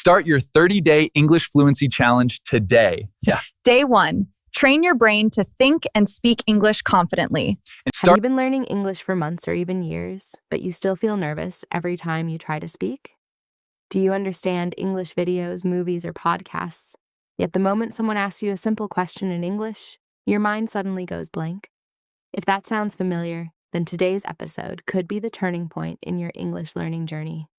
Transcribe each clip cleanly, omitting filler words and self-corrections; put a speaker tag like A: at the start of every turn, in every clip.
A: Start your 30-day English fluency challenge today.
B: Day 1. Train your brain to think and speak English confidently.
C: Have you been learning English for months or even years, but you still feel nervous every time you try to speak? Do you understand English videos, movies, or podcasts, yet the moment someone asks you a simple question in English, your mind suddenly goes blank? If that sounds familiar, then today's episode could be the turning point in your English learning journey.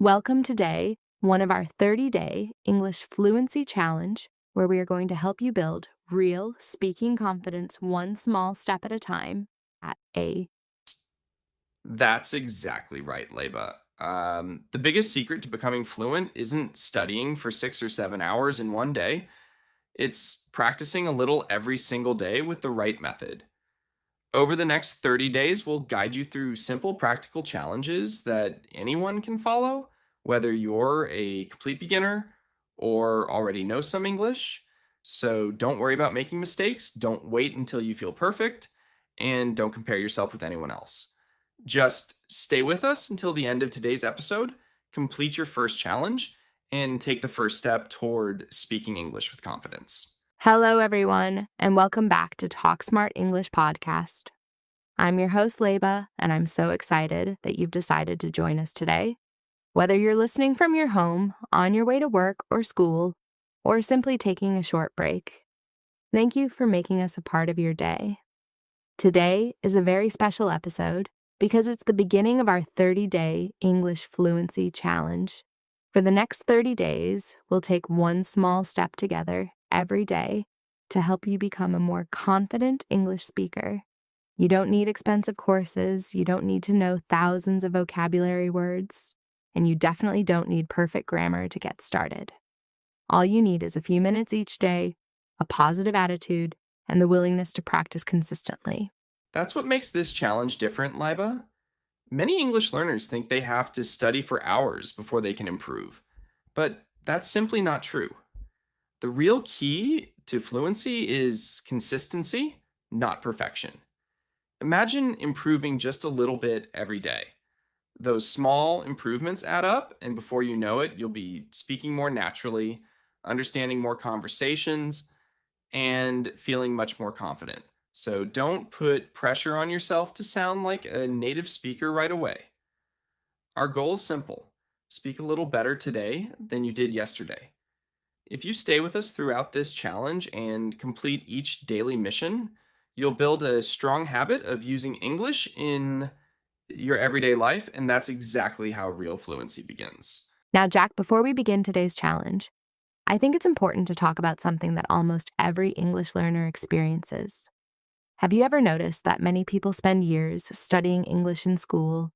C: Welcome to day 1 of our 30-day English Fluency Challenge, where we are going to help you build real speaking confidence one small step at a time at A.
D: That's exactly right, Leba. The biggest secret to becoming fluent isn't studying for 6 or 7 hours in one day. It's practicing a little every single day with the right method. Over the next 30 days, we'll guide you through simple practical challenges that anyone can follow, whether you're a complete beginner or already know some English. So don't worry about making mistakes, don't wait until you feel perfect, and don't compare yourself with anyone else. Just stay with us until the end of today's episode, complete your first challenge, and take the first step toward speaking English with confidence.
C: Hello, everyone, and welcome back to Talk Smart English Podcast. I'm your host, Leba, and I'm so excited that you've decided to join us today. Whether you're listening from your home, on your way to work or school, or simply taking a short break, thank you for making us a part of your day. Today is a very special episode because it's the beginning of our 30-day English Fluency Challenge. For the next 30 days, we'll take one small step together every day to help you become a more confident English speaker. You don't need expensive courses, you don't need to know thousands of vocabulary words, and you definitely don't need perfect grammar to get started. All you need is a few minutes each day, a positive attitude, and the willingness to practice consistently.
D: That's what makes this challenge different, Liba. Many English learners think they have to study for hours before they can improve, but that's simply not true. The real key to fluency is consistency, not perfection. Imagine improving just a little bit every day. Those small improvements add up, and before you know it, you'll be speaking more naturally, understanding more conversations, and feeling much more confident. So don't put pressure on yourself to sound like a native speaker right away. Our goal is simple. Speak a little better today than you did yesterday. If you stay with us throughout this challenge and complete each daily mission, you'll build a strong habit of using English in your everyday life, and that's exactly how real fluency begins.
C: Now, Jack, before we begin today's challenge, I think it's important to talk about something that almost every English learner experiences. Have you ever noticed that many people spend years studying English in school,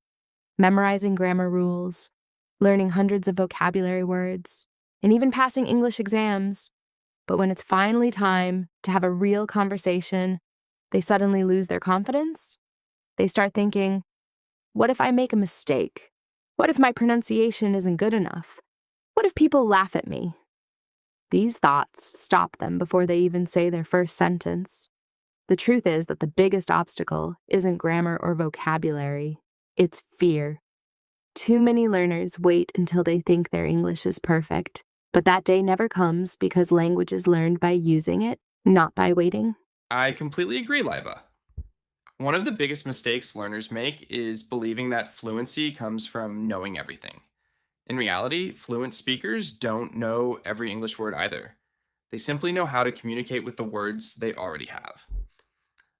C: memorizing grammar rules, learning hundreds of vocabulary words, and even passing English exams, but when it's finally time to have a real conversation, they suddenly lose their confidence? They start thinking, what if I make a mistake? What if my pronunciation isn't good enough? What if people laugh at me? These thoughts stop them before they even say their first sentence. The truth is that the biggest obstacle isn't grammar or vocabulary, it's fear. Too many learners wait until they think their English is perfect, but that day never comes because language is learned by using it, not by waiting.
D: I completely agree, Liba. One of the biggest mistakes learners make is believing that fluency comes from knowing everything. In reality, fluent speakers don't know every English word either. They simply know how to communicate with the words they already have.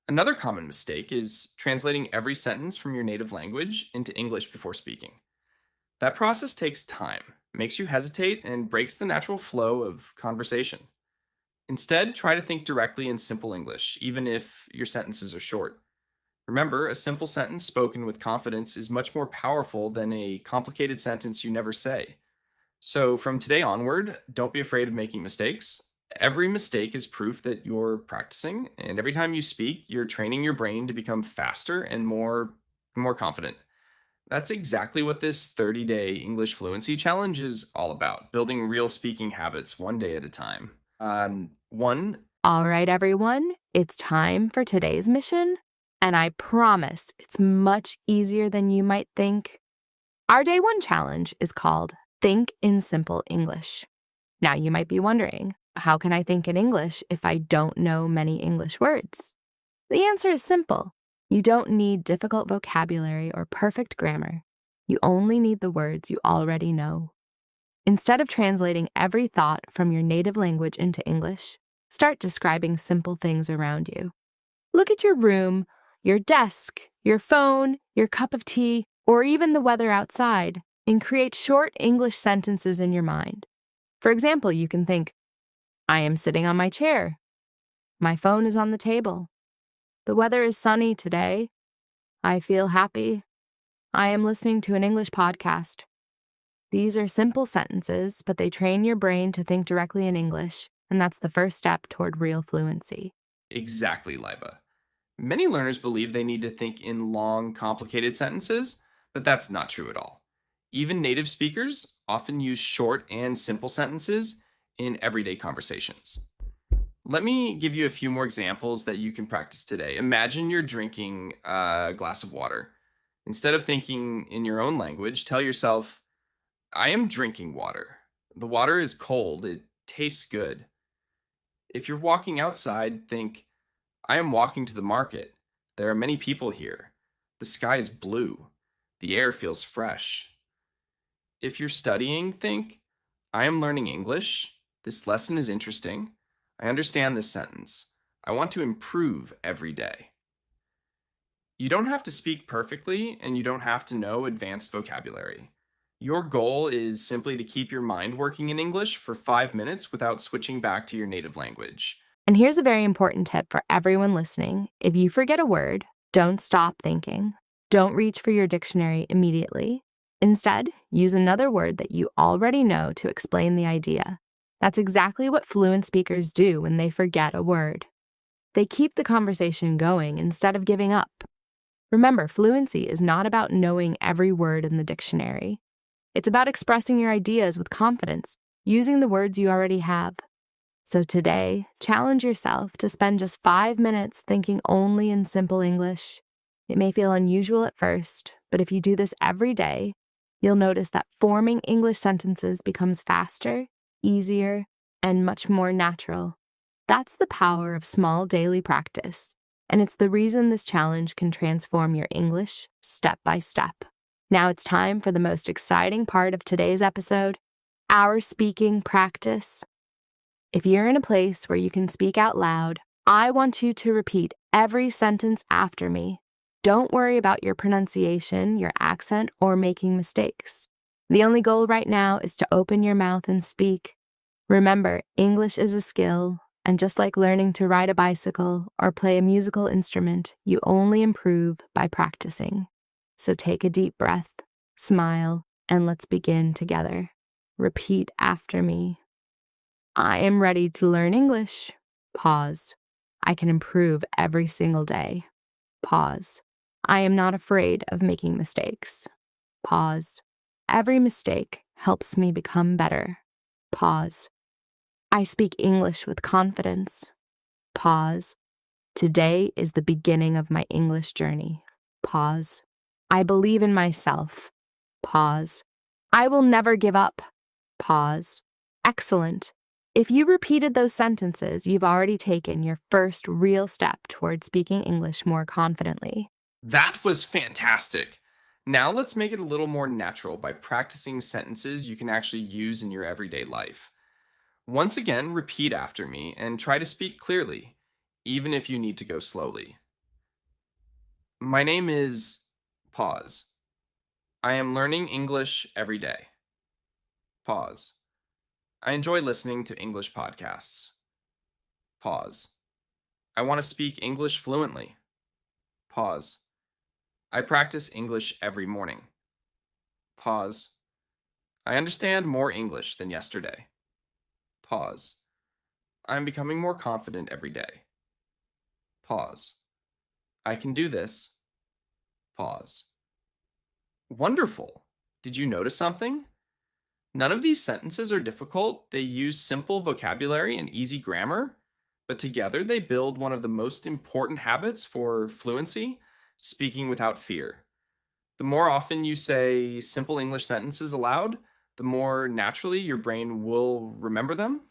D: Another common mistake is translating every sentence from your native language into English before speaking. That process takes time, makes you hesitate, and breaks the natural flow of conversation. Instead, try to think directly in simple English, even if your sentences are short. Remember, a simple sentence spoken with confidence is much more powerful than a complicated sentence you never say. So from today onward, don't be afraid of making mistakes. Every mistake is proof that you're practicing, and every time you speak, you're training your brain to become faster and more confident. That's exactly what this 30-day English Fluency Challenge is all about, building real speaking habits one day at a time.
C: All right, everyone, it's time for today's mission, and I promise it's much easier than you might think. Our Day 1 challenge is called Think in simple English. Now, you might be wondering, how can I think in English if I don't know many English words? The answer is simple. You don't need difficult vocabulary or perfect grammar. You only need the words you already know. Instead of translating every thought from your native language into English, start describing simple things around you. Look at your room, your desk, your phone, your cup of tea, or even the weather outside, and create short English sentences in your mind. For example, you can think, I am sitting on my chair. My phone is on the table. The weather is sunny today. I feel happy. I am listening to an English podcast. These are simple sentences, but they train your brain to think directly in English, and that's the first step toward real fluency.
D: Exactly, Liba. Many learners believe they need to think in long, complicated sentences, but that's not true at all. Even native speakers often use short and simple sentences in everyday conversations. Let me give you a few more examples that you can practice today. Imagine you're drinking a glass of water. Instead of thinking in your own language, tell yourself, I am drinking water. The water is cold. It tastes good. If you're walking outside, think, I am walking to the market. There are many people here. The sky is blue. The air feels fresh. If you're studying, think, I am learning English. This lesson is interesting. I understand this sentence. I want to improve every day. You don't have to speak perfectly, and you don't have to know advanced vocabulary. Your goal is simply to keep your mind working in English for 5 minutes without switching back to your native language.
C: And here's a very important tip for everyone listening. If you forget a word, don't stop thinking. Don't reach for your dictionary immediately. Instead, use another word that you already know to explain the idea. That's exactly what fluent speakers do when they forget a word. They keep the conversation going instead of giving up. Remember, fluency is not about knowing every word in the dictionary. It's about expressing your ideas with confidence, using the words you already have. So today, challenge yourself to spend just 5 minutes thinking only in simple English. It may feel unusual at first, but if you do this every day, you'll notice that forming English sentences becomes faster, easier, and much more natural. That's the power of small daily practice, and it's the reason this challenge can transform your English step by step. Now it's time for the most exciting part of today's episode, our speaking practice. If you're in a place where you can speak out loud, I want you to repeat every sentence after me. Don't worry about your pronunciation, your accent, or making mistakes. The only goal right now is to open your mouth and speak. Remember, English is a skill, and just like learning to ride a bicycle or play a musical instrument, you only improve by practicing. So take a deep breath, smile, and let's begin together. Repeat after me. I am ready to learn English. Pause. I can improve every single day. Pause. I am not afraid of making mistakes. Pause. Every mistake helps me become better. Pause. I speak English with confidence. Pause. Today is the beginning of my English journey. Pause. I believe in myself. Pause. I will never give up. Pause. Excellent. If you repeated those sentences, you've already taken your first real step toward speaking English more confidently.
D: That was fantastic. Now let's make it a little more natural by practicing sentences you can actually use in your everyday life. Once again, repeat after me and try to speak clearly, even if you need to go slowly. My name is... Pause. I am learning English every day. Pause. I enjoy listening to English podcasts. Pause. I want to speak English fluently. Pause. I practice English every morning. Pause. I understand more English than yesterday. Pause. I am becoming more confident every day. Pause. I can do this. Pause. Wonderful. Did you notice something? None of these sentences are difficult. They use simple vocabulary and easy grammar, but together they build one of the most important habits for fluency, speaking without fear. The more often you say simple English sentences aloud, the more naturally your brain will remember them.